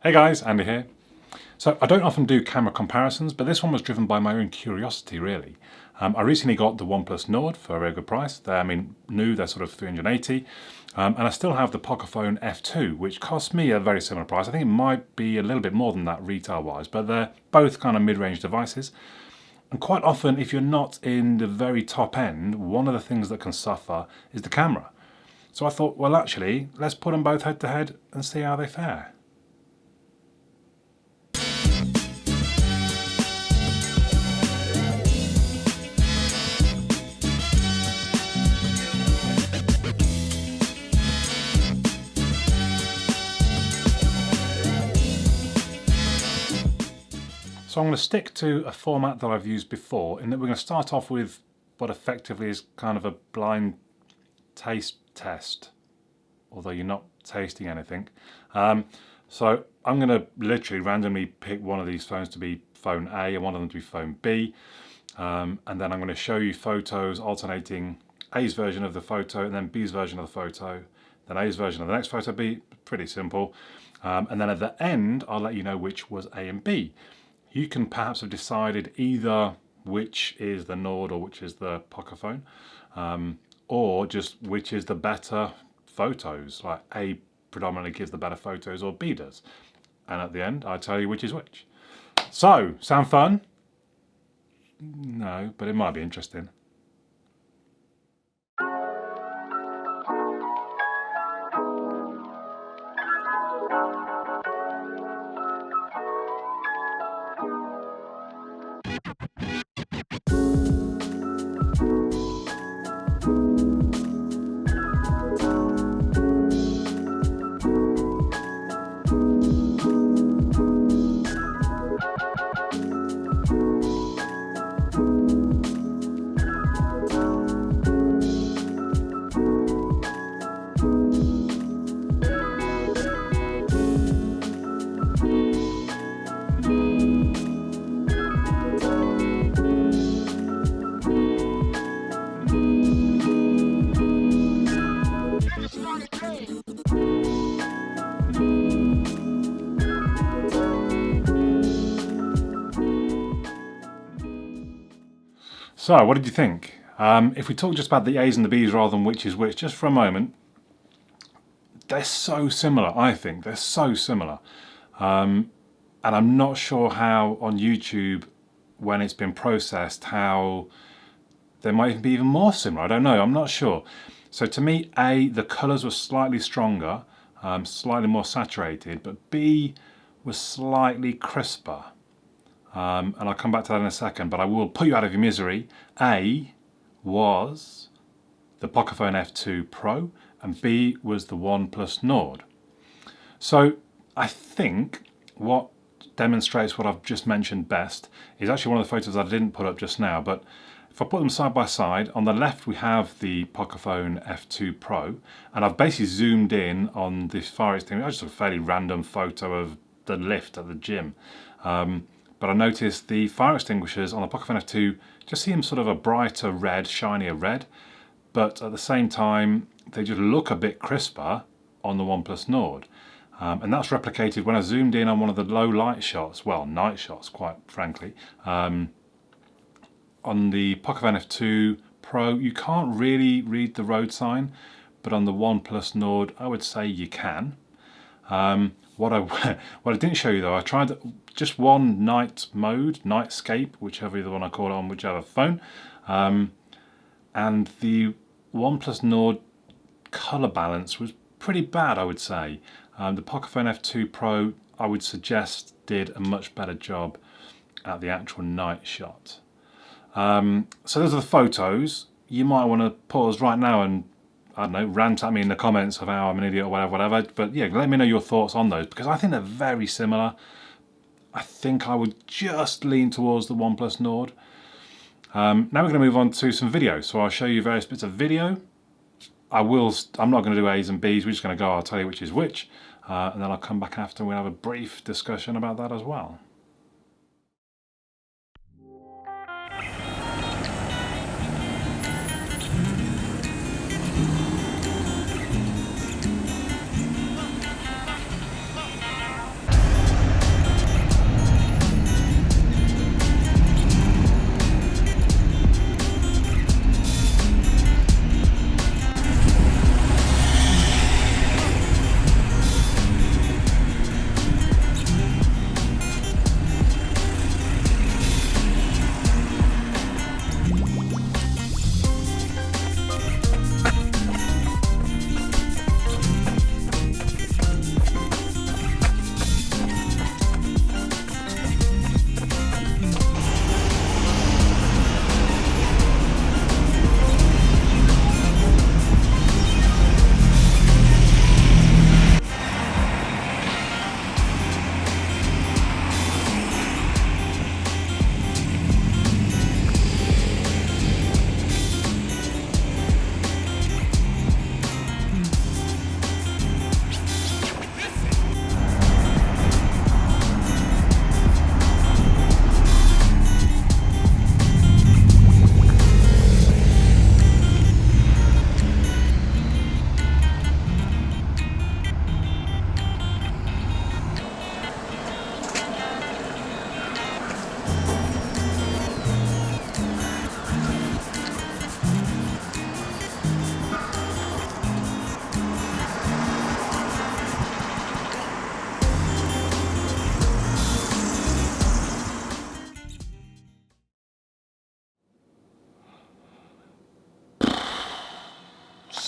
Hey guys, Andy here. So I don't often do camera comparisons, but this one was driven by my own curiosity really. I recently got the OnePlus Nord for a very good price. They're new, they're sort of 380. And I still have the Poco F2, which cost me a very similar price. I think it might be a little bit more than that retail-wise, but they're both kind of mid-range devices. And quite often, if you're not in the very top end, one of the things that can suffer is the camera. So I thought, well actually, let's put them both head to head and see how they fare. So I'm going to stick to a format that I've used before, in that we're going to start off with what effectively is kind of a blind taste test, although you're not tasting anything. So I'm going to literally randomly pick one of these phones to be phone A and one of them to be phone B, and then I'm going to show you photos alternating A's version of the photo and then B's version of the photo, then A's version of the next photo B. Pretty simple. And then at the end I'll let you know which was A and B. You can perhaps have decided either which is the Nord or which is the Poco phone, or just which is the better photos, like A predominantly gives the better photos or B does. And at the end, I tell you which is which. So, sound fun? No, but it might be interesting. So, what did you think? If we talk just about the A's and the B's rather than which is which, just for a moment, they're so similar, I think. They're so similar. And I'm not sure how on YouTube, when it's been processed, how they might even be even more similar. I don't know, I'm not sure. So to me, A, the colours were slightly stronger, slightly more saturated, but B was slightly crisper. And I'll come back to that in a second, but I will put you out of your misery. A was the Poco F2 Pro and B was the OnePlus Nord. So I think what demonstrates what I've just mentioned best is actually one of the photos that I didn't put up just now, but if I put them side by side, on the left we have the Poco F2 Pro, and I've basically zoomed in on this far extreme, just a fairly random photo of the lift at the gym. But I noticed the fire extinguishers on the Poco F2 just seem sort of a brighter red, shinier red, but at the same time they just look a bit crisper on the OnePlus Nord. And that's replicated when I zoomed in on one of the low light shots, well, night shots quite frankly. On the Poco F2 Pro you can't really read the road sign, but on the OnePlus Nord I would say you can. What I didn't show you though, I tried just one night mode, nightscape, whichever the one I call it on whichever phone, and the OnePlus Nord colour balance was pretty bad, I would say. The Poco F2 Pro, I would suggest, did a much better job at the actual night shot. So those are the photos. You might want to pause right now and, I don't know, rant at me in the comments of how I'm an idiot or whatever. But yeah, let me know your thoughts on those, because I think they're very similar. I think I would just lean towards the OnePlus Nord. Now we're going to move on to some video. So I'll show you various bits of video. I'm not going to do A's and B's, we're just going to go, I'll tell you which is which. And then I'll come back after and we'll have a brief discussion about that as well.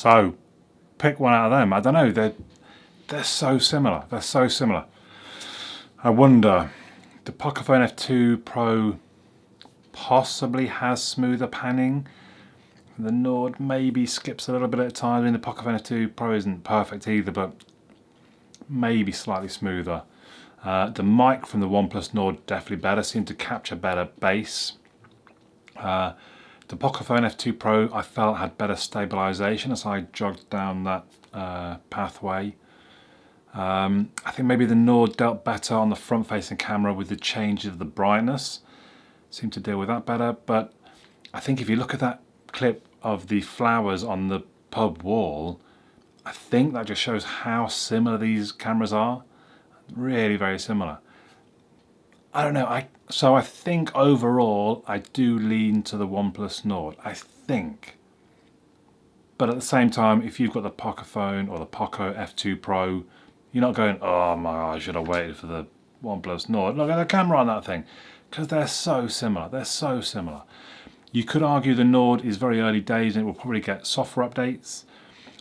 So pick one out of them. I don't know, they're so similar. They're so similar. I wonder, the Poco F2 Pro possibly has smoother panning. The Nord maybe skips a little bit at times. I mean, the Poco F2 Pro isn't perfect either, but maybe slightly smoother. The mic from the OnePlus Nord definitely better, seemed to capture better bass. The Poco F2 Pro I felt had better stabilization as I jogged down that pathway. I think maybe the Nord dealt better on the front-facing camera with the changes of the brightness. Seemed to deal with that better, but I think if you look at that clip of the flowers on the pub wall, I think that just shows how similar these cameras are. Really very similar. I don't know, so I think overall I do lean to the OnePlus Nord, I think. But at the same time, if you've got the Poco phone or the Poco F2 Pro, you're not going, oh my god, I should have waited for the OnePlus Nord. Look at the camera on that thing. Because they're so similar, they're so similar. You could argue the Nord is very early days and it will probably get software updates.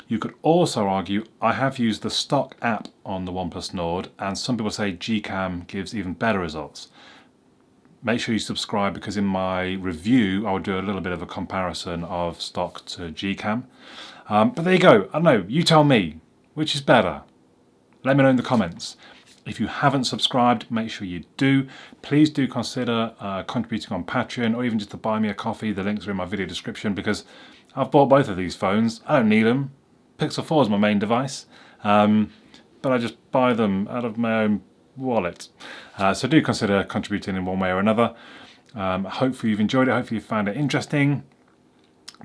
You could also argue, I have used the stock app on the OnePlus Nord, and some people say Gcam gives even better results. Make sure you subscribe, because in my review I will do a little bit of a comparison of stock to Gcam. But there you go, I don't know, you tell me, which is better? Let me know in the comments. If you haven't subscribed, make sure you do. Please do consider contributing on Patreon, or even just to buy me a coffee. The links are in my video description, because I've bought both of these phones. I don't need them. Pixel 4 is my main device, but I just buy them out of my own wallet. So do consider contributing in one way or another. Hopefully you've enjoyed it, hopefully you found it interesting.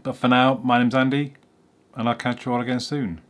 But for now, my name's Andy, and I'll catch you all again soon.